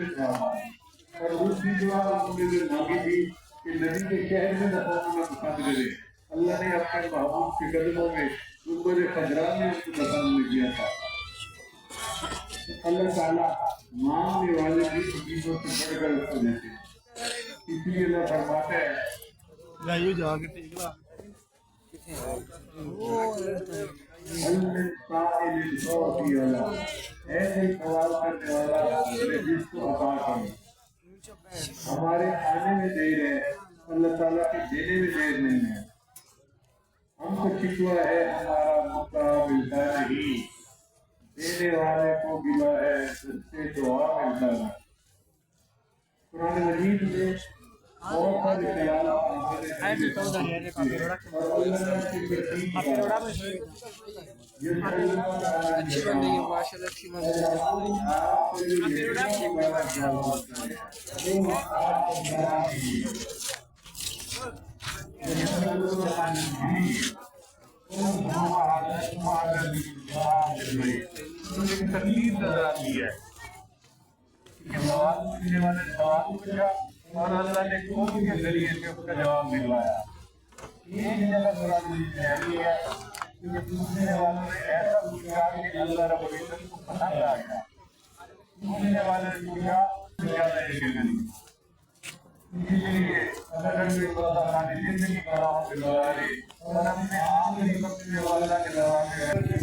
میں تھا اور دوسری دعا انہوں نے جو مانگی تھی کہ نبی کے شہر میں دفن ہونا پسند کرے، اللہ نے اپنے محبوب کے قدموں میں گنبد خضرا میں اس کو دفن کیا تھا۔ اللہ تعالیٰ مانگنے والے کی چیزوں سے بڑھ کر اس کو دیتے ہیں، اس لیے اللہ فرماتا ہے ایسے سوال کرنے والا جس کو عطا کروں۔ ہمارے آنے میں دیر ہے، اللہ تعالیٰ کے دینے میں دیر نہیں ہے۔ ہم کو شکوہ ہے ہمارا موقع ملتا نہیں، دینے والے کو گلا ہے اس سے دعا ملتا نہیں۔ قرآن مجید میں بہت سارے خیالات تکلیف نظر آتی ہے کہ سوال پوچھنے والے نے سوال پوچھا اور اللہ نے قوم کے ذریعے سے اس کا جواب دلوایا۔ ایک جگہ قرآن مجید میں آئی ہے کہ پوچھنے والوں نے ایسا پوچھا کہ اللہ رب العزت کو پسند آ گیا۔ پوچھنے والے نے پوچھا کیا ہے کہ نہیں، اسی لیے اگر کوئی بندہ اپنی زندگی کا راہ گزارا لے اور اپنے آخری وقت میں اللہ کے دروازے اللہ